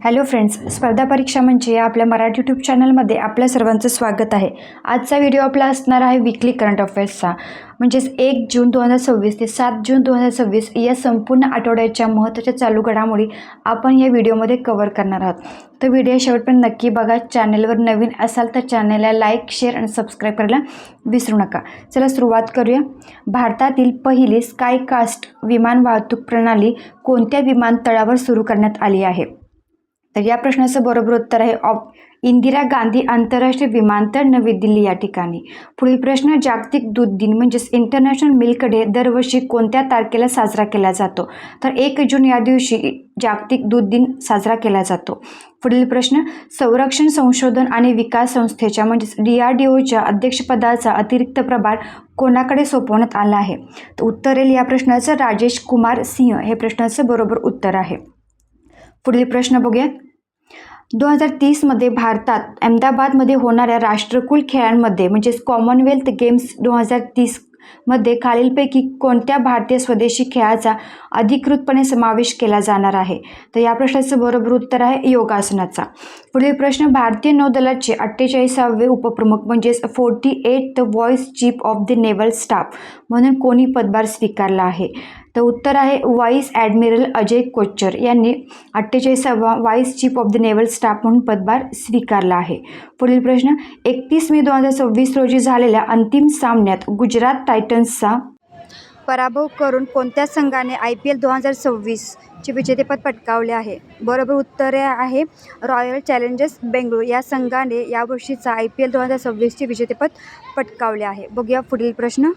Hello friends, स्पर्धा परीक्षा म्हणजे या आपल्या मराठी यूट्यूब चॅनलमध्ये आपल्या सर्वांचं स्वागत आहे. आजचा व्हिडिओ आपला असणार आहे वीकली करंट अफेअर्सचा, म्हणजेच 1 जून 2026 ते 7 जून 2026 या संपूर्ण आठवड्याच्या महत्त्वाच्या चालू घडामोडी आपण या व्हिडिओमध्ये कव्हर करणार आहोत. तर व्हिडिओ शेवटपर्यंत नक्की बघा. चॅनलवर नवीन असाल तर चॅनलला लाईक, शेअर आणि सबस्क्राईब करायला विसरू नका. चला सुरुवात करूया. भारतातील पहिली स्कायकास्ट विमान वाहतूक प्रणाली कोणत्या विमानतळावर सुरू करण्यात आली आहे? तर या प्रश्नाचं बरोबर उत्तर आहे इंदिरा गांधी आंतरराष्ट्रीय विमानतळ, नवी दिल्ली या ठिकाणी. पुढील प्रश्न, जागतिक दूध दिन म्हणजेच इंटरनॅशनल मिल्क डे दरवर्षी कोणत्या तारखेला साजरा केला जातो? तर 1 जून या दिवशी जागतिक दूध दिन साजरा केला जातो. पुढील प्रश्न, संरक्षण संशोधन आणि विकास संस्थेच्या म्हणजेच DRDOच्या अध्यक्षपदाचा अतिरिक्त प्रभार कोणाकडे सोपवण्यात आला आहे? तर उत्तर येईल या प्रश्नाचं राजेश कुमार सिंह हे प्रश्नाचं बरोबर उत्तर आहे. पुढील प्रश्न बघूयात. 2030 भारतात अहमदाबादमध्ये होणाऱ्या राष्ट्रकुल खेळांमध्ये म्हणजेच कॉमनवेल्थ गेम्स 2030 खालीलपैकी कोणत्या भारतीय स्वदेशी खेळाचा अधिकृतपणे समावेश केला जाणार आहे? तर या प्रश्नाचं बरोबर उत्तर आहे योगासनाचा. पुढील प्रश्न, भारतीय नौदलाचे 48वे उपप्रमुख म्हणजेच 48th vice chief of the naval staff म्हणून कोणी पदभार स्वीकारला आहे? तर उत्तर आहे व्हाईस ॲडमिरल अजय कोचर यांनी 48वा vice chief of the naval staff म्हणून पदभार स्वीकारला आहे. पुढील प्रश्न, 31 मे 2026 रोजी झालेल्या अंतिम सामन्यात गुजरात टायटन्सचा पराभव करून कोणत्या संघाने IPL 2026चे विजेतेपद पटकावले आहे? बरोबर उत्तर आहे रॉयल चॅलेंजर्स बेंगळुरू या संघाने यावर्षीचा IPL 2026चे विजेतेपद पटकावले आहे. बघूया पुढील प्रश्न.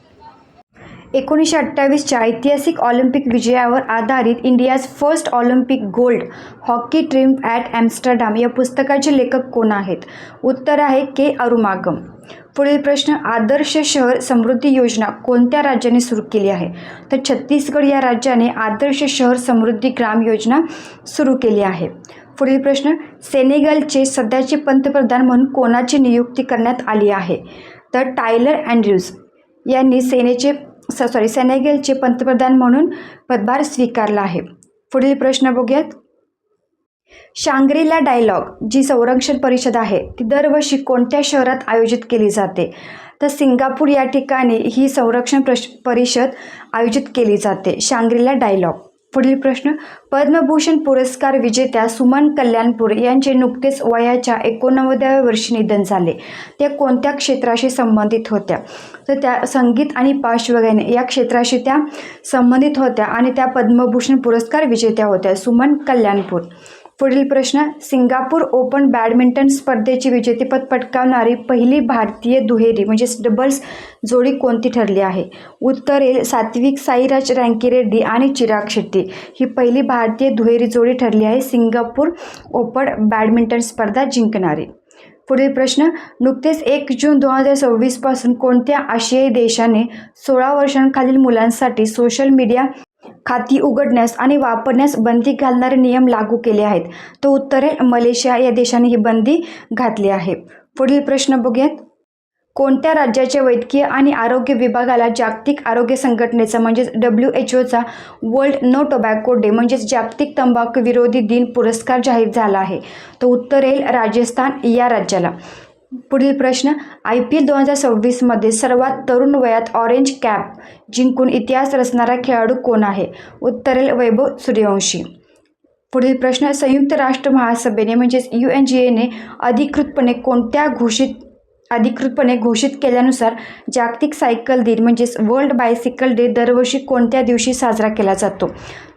1928च्या ऐतिहासिक ऑलिम्पिक विजयावर आधारित India's first Olympic gold hockey triumph at Amsterdam या पुस्तकाचे लेखक कोण आहेत? उत्तर आहे के अरुमागम. पुढील प्रश्न, आदर्श शहर समृद्धी योजना कोणत्या राज्याने सुरू केली आहे? तर छत्तीसगड या राज्याने आदर्श शहर समृद्धी ग्राम योजना सुरू केली आहे. पुढील प्रश्न, सेनेगलचे सध्याचे पंतप्रधान म्हणून कोणाची नियुक्ती करण्यात आली आहे? तर टायलर अँड्र्यूज यांनी सेनेगलचे पंतप्रधान म्हणून पदभार स्वीकारला आहे. पुढील प्रश्न बघूयात. शांग्री-ला डायलॉग जी संरक्षण परिषद आहे ती दरवर्षी कोणत्या शहरात आयोजित केली जाते? तर सिंगापूर या ठिकाणी ही संरक्षण परिषद आयोजित केली जाते, शांग्री-ला डायलॉग. पुढील प्रश्न, पद्मभूषण पुरस्कार विजेत्या सुमन कल्याणपूर यांचे नुकतेच वयाच्या 89व्या वर्षी निधन झाले. त्या कोणत्या क्षेत्राशी संबंधित होत्या? तर त्या संगीत आणि पार्श्वगायन या क्षेत्राशी त्या संबंधित होत्या आणि त्या पद्मभूषण पुरस्कार विजेत्या होत्या, सुमन कल्याणपूर. पुढील प्रश्न, सिंगापूर ओपन बॅडमिंटन स्पर्धेची विजेतेपद पटकावणारी पहिली भारतीय दुहेरी म्हणजेच डबल्स जोडी कोणती ठरली आहे? उत्तर येईल सात्विक साईराज रँकीरेड्डी आणि चिराग शेट्टी ही पहिली भारतीय दुहेरी जोडी ठरली आहे, सिंगापूर ओपन बॅडमिंटन स्पर्धा जिंकणारी. पुढील प्रश्न, नुकतेच 1 जून 2026 पासून कोणत्या आशियाई देशाने 16 वर्षांखालील मुलांसाठी सोशल मीडिया खाती उघडण्यास आणि वापरण्यास बंदी घालणारे नियम लागू केले आहेत? तर उत्तर आहे मलेशिया या देशाने ही बंदी घातली आहे. पुढील प्रश्न बघूयात. कोणत्या राज्याच्या वैद्यकीय आणि आरोग्य विभागाला जागतिक आरोग्य संघटनेचा म्हणजेच WHOचा वर्ल्ड नो टोबॅको डे म्हणजेच जागतिक तंबाखू विरोधी दिन पुरस्कार जाहीर झाला आहे? तर उत्तर येईल राजस्थान या राज्याला. पुढील प्रश्न, IPL 2026 सर्वात तरुण वयात ऑरेंज कॅप जिंकून इतिहास रचणारा खेळाडू कोण आहे? उत्तर येईल वैभव सूर्यवंशी. पुढील प्रश्न, संयुक्त राष्ट्र महासभेने म्हणजेच UNGA अधिकृतपणे घोषित केल्यानुसार जागतिक सायकल दिन म्हणजेच वर्ल्ड बायसिकल डे दरवर्षी कोणत्या दिवशी साजरा केला जातो?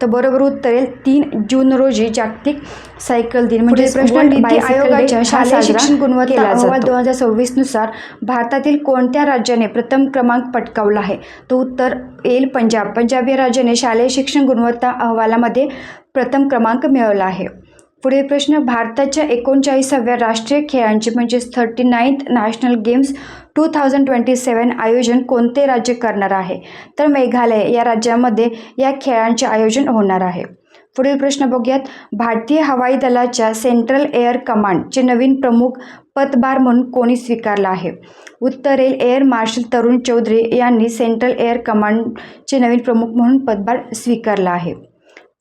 तर बरोबर उत्तर येईल 3 जून रोजी जागतिक सायकल दिन म्हणजे नीती आयोगाच्या शालेय शिक्षण गुणवत्ता अहवाल 2026 नुसार भारतातील कोणत्या राज्याने प्रथम क्रमांक पटकावला आहे? तर उत्तर येईल पंजाब या राज्याने शालेय शिक्षण गुणवत्ता अहवालामध्ये प्रथम क्रमांक मिळवला आहे. पुढील प्रश्न, भारताच्या 39व्या राष्ट्रीय खेळांचे म्हणजेच 39th नॅशनल गेम्स 2027 आयोजन कोणते राज्य करणार आहे? तर मेघालय या राज्यामध्ये या खेळांचे आयोजन होणार आहे. पुढील प्रश्न बघूयात. भारतीय हवाई दलाच्या सेंट्रल एअर कमांडचे नवीन प्रमुख पदभार म्हणून कोणी स्वीकारला आहे? उत्तर येईल एअर मार्शल तरुण चौधरी यांनी सेंट्रल एअर कमांडचे नवीन प्रमुख म्हणून पदभार स्वीकारला आहे.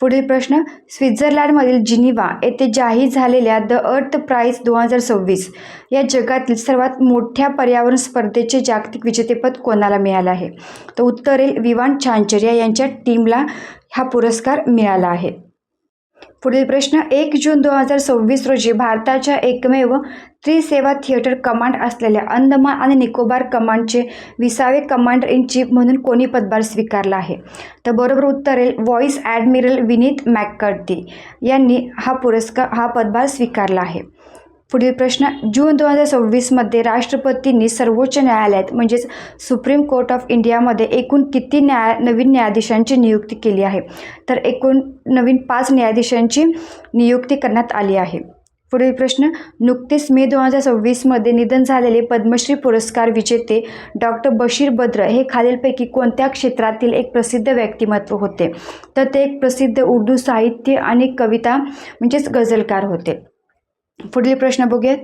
पुढील प्रश्न, स्वित्झर्लंडमधील जिनिव्हा येथे जाहीर झालेल्या द अर्थ प्राइज 2026 या जगातील सर्वात मोठ्या पर्यावरण स्पर्धेचे जागतिक विजेतेपद कोणाला मिळालं आहे? तर उत्तर येईल विवान चांचर यांच्या टीमला हा पुरस्कार मिळाला आहे. पुढील प्रश्न, 1 जून 2026 रोजी भारताच्या एकमेव त्रिसेवा थिएटर कमांड असलेल्या अंदमान आणि निकोबार कमांडचे 20वे कमांडर इन चीफ म्हणून कोणी पदभार स्वीकारला आहे? तर बरोबर उत्तर येईल व्हाईस ॲडमिरल विनीत मॅककर्थी यांनी हा पदभार स्वीकारला आहे. पुढील प्रश्न, जून 2026 मध्ये राष्ट्रपतींनी सर्वोच्च न्यायालयात म्हणजेच सुप्रीम कोर्ट ऑफ इंडियामध्ये एकूण किती नवीन न्यायाधीशांची नियुक्ती केली आहे? तर एकूण नवीन 5 न्यायाधीशांची नियुक्ती करण्यात आली आहे. पुढील प्रश्न, नुकतेच मे 2026 मध्ये निधन झालेले पद्मश्री पुरस्कार विजेते डॉक्टर बशीर बद्र हे खालीलपैकी कोणत्या क्षेत्रातील एक प्रसिद्ध व्यक्तिमत्व होते? तर ते एक प्रसिद्ध उर्दू साहित्य आणि कविता म्हणजेच गझलकार होते. पुढील प्रश्न बघूयात.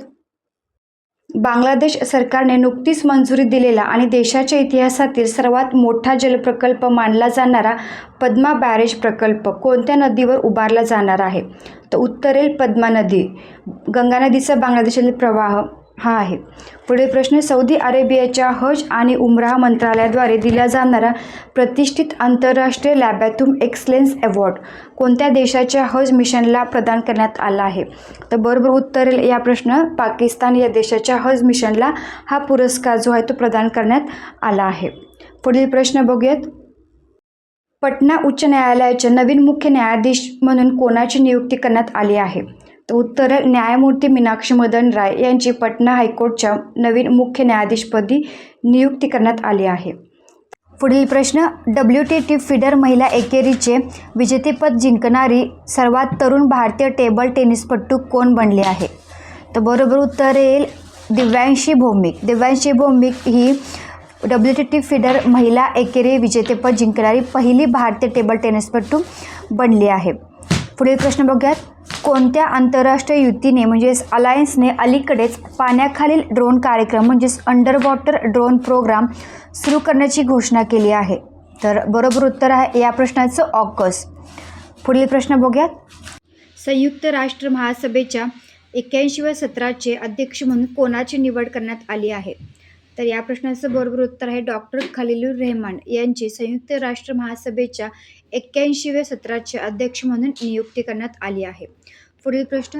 बांगलादेश सरकारने नुकतीच मंजुरी दिलेला आणि देशाच्या इतिहासातील सर्वात मोठा जलप्रकल्प मानला जाणारा पद्मा बॅरेज प्रकल्प कोणत्या नदीवर उभारला जाणार आहे? तर उत्तर येईल पद्मा नदी. गंगा नदीचा बांगलादेशातील प्रवाह हा आहे. पुढील प्रश्न, सौदी अरेबियाच्या हज आणि उमराह मंत्रालयाद्वारे दिला जाणारा प्रतिष्ठित आंतरराष्ट्रीय लॅबॅथूम एक्सलेन्स अवॉर्ड कोणत्या देशाच्या हज मिशनला प्रदान करण्यात आला आहे? तर बरोबर उत्तर येईल या प्रश्न पाकिस्तान या देशाच्या हज मिशनला हा पुरस्कार जो आहे तो प्रदान करण्यात आला आहे. पुढील प्रश्न बघूयात. पटना उच्च न्यायालयाच्या नवीन मुख्य न्यायाधीश म्हणून कोणाची नियुक्ती करण्यात आली आहे? तर उत्तर न्यायमूर्ती मीनाक्षी मदन राय यांची पटना हायकोर्टच्या नवीन मुख्य न्यायाधीशपदी नियुक्ती करण्यात आली आहे. पुढील प्रश्न, WTT फिडर महिला एकेरीचे विजेतेपद जिंकणारी सर्वात तरुण भारतीय टेबल टेनिसपटू कोण बनले आहे? तर बरोबर उत्तर येईल दिव्यांशी भौमिक. दिव्यांशी भौमिक ही WTT फिडर महिला एकेरी विजेतेपद जिंकणारी पहिली भारतीय टेबल टेनिसपटू बनली आहे. पुढील प्रश्न बघूयात. कोणत्या आंतरराष्ट्रीय युतीने म्हणजेच अलायन्सने अलीकडेच पाण्याखालील ड्रोन कार्यक्रम म्हणजेच अंडर वॉटर ड्रोन प्रोग्राम सुरू करण्याची घोषणा केली आहे? तर बरोबर उत्तर आहे या प्रश्नाचं ऑकस. पुढील प्रश्न बघूयात. संयुक्त राष्ट्र महासभेच्या 81व्या सत्राचे अध्यक्ष म्हणून कोणाची निवड करण्यात आली आहे? तर या प्रश्नाचं बरोबर उत्तर आहे डॉक्टर खलीलुर रहमान यांची संयुक्त राष्ट्र महासभेच्या 81व्या सत्राचे अध्यक्ष म्हणून नियुक्ती करण्यात आली आहे. पुढील प्रश्न,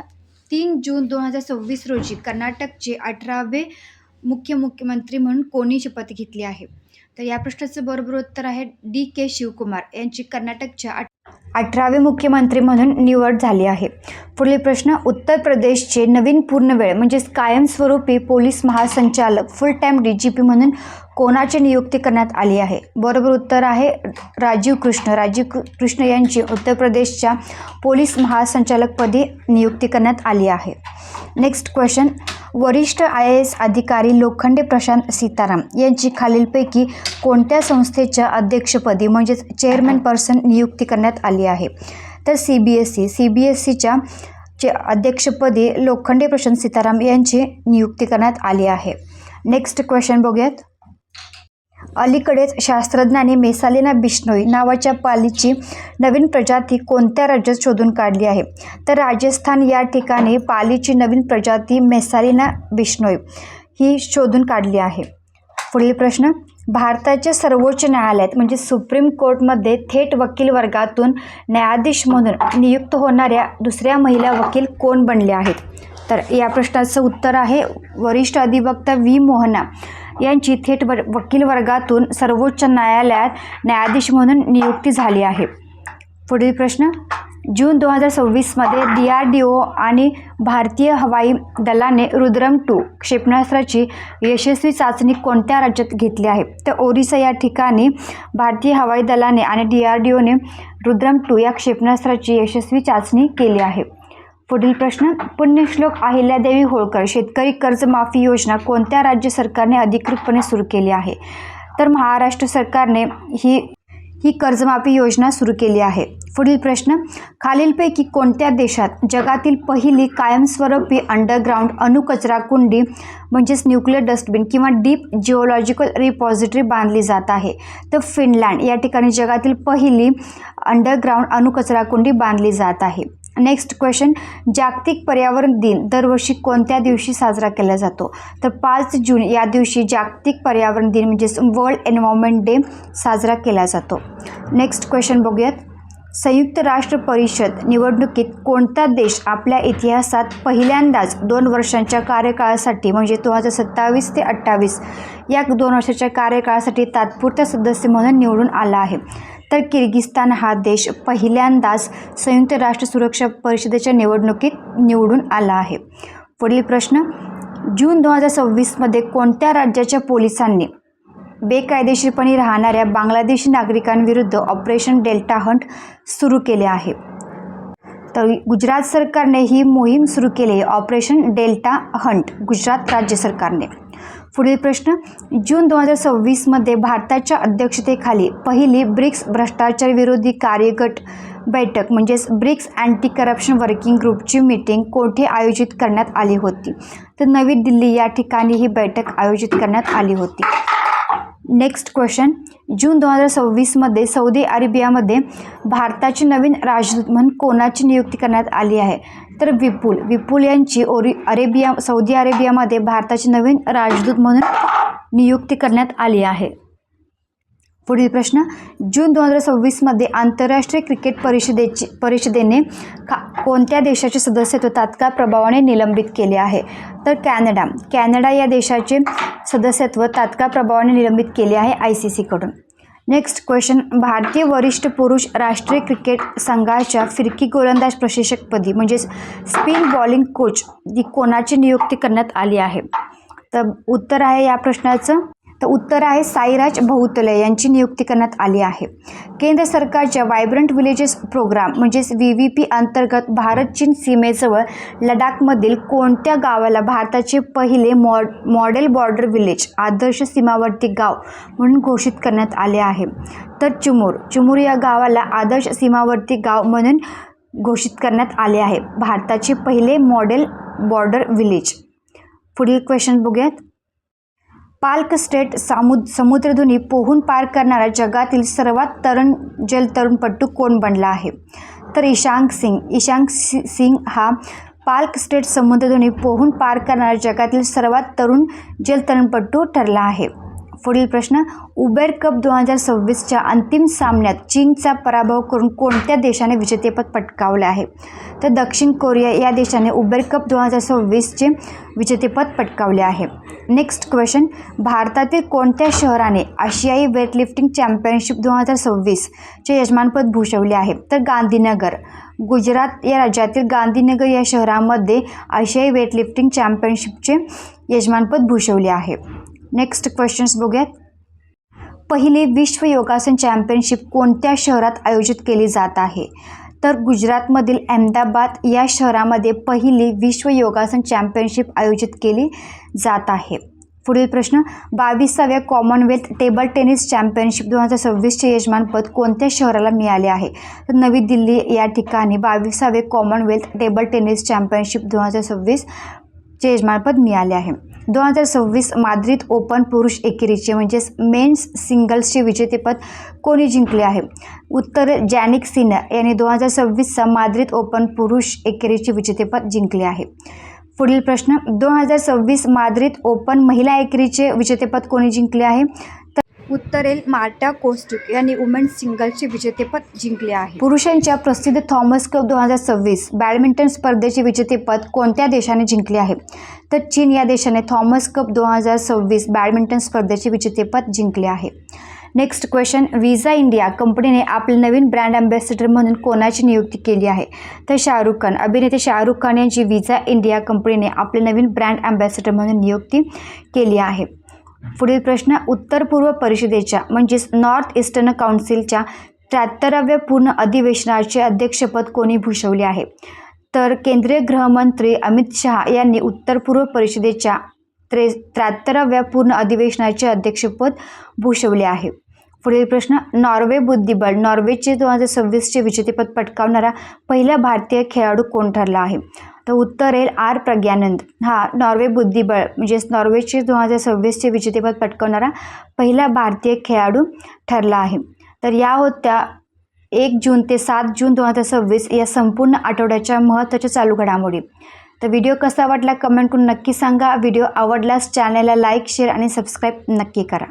3 जून 2026 रोजी कर्नाटकचे 18वे मुख्यमंत्री म्हणून कोणी शपथ घेतली आहे? तर या प्रश्नाचं बरोबर उत्तर आहे DK शिवकुमार यांची कर्नाटकच्या 18वे मुख्यमंत्री म्हणून निवड झाली आहे. पुढील प्रश्न, उत्तर प्रदेशचे नवीन पूर्णवेळ म्हणजेच कायमस्वरूपी पोलीस महासंचालक फुल टाईम DGP म्हणून कोणाची नियुक्ती करण्यात आली आहे? बरोबर उत्तर आहे राजीव कृष्ण यांची उत्तर प्रदेशच्या पोलीस महासंचालकपदी नियुक्ती करण्यात आली आहे. नेक्स्ट क्वेश्चन, वरिष्ठ IAS अधिकारी लोखंडे प्रशांत सीताराम यांची खालीलपैकी कोणत्या संस्थेच्या अध्यक्षपदी म्हणजेच चेअरमॅन पर्सन नियुक्ती करण्यात आली आहे? तर CBSEच्या अध्यक्षपदी लोखंडे प्रशांत सीताराम यांची नियुक्ती करण्यात आली आहे. नेक्स्ट क्वेश्चन बघूयात. अलीकडेच शास्त्रज्ञांनी मेसालिना बिश्नोई नावाच्या पालीची नवीन प्रजाती कोणत्या राज्यात शोधून काढली आहे? तर राजस्थान या ठिकाणी पालीची नवीन प्रजाती मेसालिना बिश्नोई ही शोधून काढली आहे. पुढील प्रश्न, भारताच्या सर्वोच्च न्यायालयात म्हणजे सुप्रीम कोर्टमध्ये थेट वकील वर्गातून न्यायाधीश म्हणून नियुक्त होणाऱ्या दुसऱ्या महिला वकील कोण बनल्या आहेत? तर या प्रश्नाचं उत्तर आहे वरिष्ठ अधिवक्ता V मोहना यांची थेट वकील वर्गातून सर्वोच्च न्यायालयात न्यायाधीश म्हणून नियुक्ती झाली आहे. पुढील प्रश्न, जून 2026 मध्ये DRDO आणि भारतीय हवाई दलाने रुद्रम-2 क्षेपणास्त्राची यशस्वी चाचणी कोणत्या राज्यात घेतली आहे? तर ओरिसा या ठिकाणी भारतीय हवाई दलाने आणि DRDOने रुद्रम-2 या क्षेपणास्त्राची यशस्वी चाचणी केली आहे. पुढील प्रश्न, पुण्यश्लोक अहिल्यादेवी होळकर शेतकरी कर्जमाफी योजना कोणत्या राज्य सरकारने अधिकृतपणे सुरू केली आहे? तर महाराष्ट्र सरकारने ही ही कर्जमाफी योजना सुरू केली आहे? पुढील प्रश्न, खालीलपैकी कोणत्या देशात जगातील पहिली कायमस्वरूपी अंडरग्राउंड अणुकचरा कुंडी म्हणजेच न्यूक्लिअर डस्टबिन किंवा डीप जिओलॉजिकल रिपॉझिटरी बांधली जात आहे? तर फिनलँड या ठिकाणी जगातील पहिली अंडरग्राउंड अणुकचरा कुंडी बांधली जात आहे. नेक्स्ट क्वेश्चन, जागतिक पर्यावरण दिन दरवर्षी कोणत्या दिवशी साजरा केला जातो? तर 5 जून या दिवशी जागतिक पर्यावरण दिन म्हणजेच वर्ल्ड एन्व्हायरमेंट डे साजरा केला जातो. नेक्स्ट क्वेश्चन बघूयात. संयुक्त राष्ट्र परिषद निवडणुकीत कोणता देश आपल्या इतिहासात पहिल्यांदाच 2 वर्षांच्या कार्यकाळासाठी म्हणजे 2027 ते 28 या 2 वर्षाच्या कार्यकाळासाठी तात्पुरता सदस्य म्हणून निवडून आला आहे? तर किर्गिस्तान हा देश पहिल्यांदाच संयुक्त राष्ट्र सुरक्षा परिषदेच्या निवडणुकीत निवडून आला आहे. पुढील प्रश्न, जून 2026मध्ये कोणत्या राज्याच्या पोलिसांनी बेकायदेशीरपणे राहणाऱ्या बांगलादेशी नागरिकांविरुद्ध ऑपरेशन डेल्टा हंट सुरू केले आहे? तर गुजरात सरकारने ही मोहीम सुरू केली आहे, ऑपरेशन डेल्टा हंट, गुजरात राज्य सरकारने. पुढील प्रश्न, जून 2026मध्ये भारताच्या अध्यक्षतेखाली पहिली ब्रिक्स भ्रष्टाचार विरोधी कार्यगट बैठक म्हणजेच ब्रिक्स अँटी करप्शन वर्किंग ग्रुपची मीटिंग कोठे आयोजित करण्यात आली होती? तर नवी दिल्ली या ठिकाणी ही बैठक आयोजित करण्यात आली होती. नेक्स्ट क्वेश्चन, जून 2026मध्ये सौदी अरेबियामध्ये भारताचे नवीन राजदूत म्हणून कोणाची नियुक्ती करण्यात आली आहे? तर विपुल यांची सौदी अरेबियामध्ये भारताचे नवीन राजदूत म्हणून नियुक्ती करण्यात आली आहे. पुढील प्रश्न, जून 2026मध्ये आंतरराष्ट्रीय क्रिकेट परिषदेने कोणत्या देशाचे सदस्यत्व तात्काळ प्रभावाने निलंबित केले आहे? तर कॅनडा या देशाचे सदस्यत्व तात्काळ प्रभावाने निलंबित केले आहे ICC कडून. नेक्स्ट क्वेश्चन, भारतीय वरिष्ठ पुरुष राष्ट्रीय क्रिकेट संघाच्या फिरकी गोलंदाज प्रशिक्षकपदी म्हणजेच स्पिन बॉलिंग कोच ही कोणाची नियुक्ती करण्यात आली आहे? तर उत्तर आहे या प्रश्नाचं, तर उत्तर आहे साईराज बहुतले यांची नियुक्ती करण्यात आली आहे. केंद्र सरकारच्या व्हायब्रंट विलेजेस प्रोग्राम म्हणजेच VVP अंतर्गत भारत चीन सीमेजवळ लडाखमधील कोणत्या गावाला भारताचे पहिले मॉडेल बॉर्डर विलेज आदर्श सीमावर्ती गाव म्हणून घोषित करण्यात आले आहे? तर चिमूर या गावाला आदर्श सीमावर्ती गाव म्हणून घोषित करण्यात आले आहे, भारताचे पहिले मॉडेल बॉर्डर विलेज. पुढील क्वेश्चन बघूयात. पाल्क स्ट्रेट समुद्रधुनी पोहून पार करणारा जगातील सर्वात तरुण जलतरणपटू कोण बनला आहे? तर ईशांक सिंग हा पाल्क स्ट्रेट समुद्रधुनी पोहून पार करणारा जगातील सर्वात तरुण जलतरणपटू ठरला आहे. पुढील प्रश्न, उबेर कप 2026च्या अंतिम सामन्यात चीनचा पराभव करून कोणत्या देशाने विजेतेपद पटकावले आहे? तर दक्षिण कोरिया या देशाने उबेर कप 2026चे विजेतेपद पटकावले आहे. नेक्स्ट क्वेश्चन, भारतातील कोणत्या शहराने आशियाई वेटलिफ्टिंग चॅम्पियनशिप 2026चे यजमानपद भूषवले आहे? तर गांधीनगर, गुजरात या राज्यातील गांधीनगर या शहरामध्ये आशियाई वेटलिफ्टिंग चॅम्पियनशिपचे यजमानपद भूषवले आहे. नेक्स्ट क्वेश्चन्स बघूयात. पहिली विश्व योगासन चॅम्पियनशिप कोणत्या शहरात आयोजित केली जात आहे? तर गुजरातमधील अहमदाबाद या शहरामध्ये पहिली विश्व योगासन चॅम्पियनशिप आयोजित केली जात आहे. पुढील प्रश्न, 22व्या कॉमनवेल्थ टेबल टेनिस चॅम्पियनशिप 2026चे यजमानपद कोणत्या शहराला मिळाले आहे? तर नवी दिल्ली या ठिकाणी 22वे कॉमनवेल्थ टेबल टेनिस चॅम्पियनशिप 2026चे यजमानपद मिळाले आहे. 2026 माद्रिद ओपन पुरुष एकेरीचे म्हणजेच मेन्स सिंगल्सचे विजेतेपद कोणी जिंकले आहे? उत्तर जॅनिक सिनर यांनी 2026चा माद्रिद ओपन पुरुष एकेरीचे विजेतेपद जिंकले आहे. पुढील प्रश्न, 2026 माद्रिद ओपन महिला एकेरीचे विजेतेपद कोणी जिंकले आहे? उत्तरेल मार्टा कोस्टुक यांनी वुमेन्स सिंगल्सचे विजेतेपद जिंकले आहे. पुरुषांच्या प्रसिद्ध थॉमस कप 2026 बॅडमिंटन स्पर्धेचे विजेतेपद कोणत्या देशाने जिंकले आहे? तर चीन या देशाने थॉमस कप 2026 बॅडमिंटन स्पर्धेचे विजेतेपद जिंकले आहे. नेक्स्ट क्वेश्चन, विजा इंडिया कंपनीने आपले नवीन ब्रँड अँबॅसेडर म्हणून कोणाची नियुक्ती केली आहे? तर शाहरुख खान, अभिनेते शाहरुख खान यांची विजा इंडिया कंपनीने आपले नवीन ब्रँड अँबॅसेडर म्हणून नियुक्ती केली आहे. पुढील प्रश्न, उत्तर पूर्व परिषदेच्या म्हणजेच नॉर्थ ईस्टर्न काउन्सिलच्या 73व्या पूर्ण अधिवेशनाचे अध्यक्षपद कोणी भूषवले आहे? तर केंद्रीय गृहमंत्री अमित शहा यांनी उत्तर पूर्व परिषदेच्या 73व्या पूर्ण अधिवेशनाचे अध्यक्षपद भूषवले आहे. पुढील प्रश्न, नॉर्वे बुद्धिबळ नॉर्वेचे 2026चे विजेतेपद पटकावणारा पहिला भारतीय खेळाडू कोण ठरला आहे? तर उत्तर येईल आर प्रज्ञानंद. हा नॉर्वे बुद्धिबळ म्हणजेच नॉर्वेचे 2026चे विजेतेपद पटकावणारा पहिला भारतीय खेळाडू ठरला आहे. तर या होत्या 1 जून ते 7 जून 2026 या संपूर्ण आठवड्याच्या महत्त्वाच्या चालू घडामोडी. तर व्हिडिओ कसा वाटला कमेंट करून नक्की सांगा. व्हिडिओ आवडल्यास चॅनलला लाईक, शेअर आणि सबस्क्राईब नक्की करा.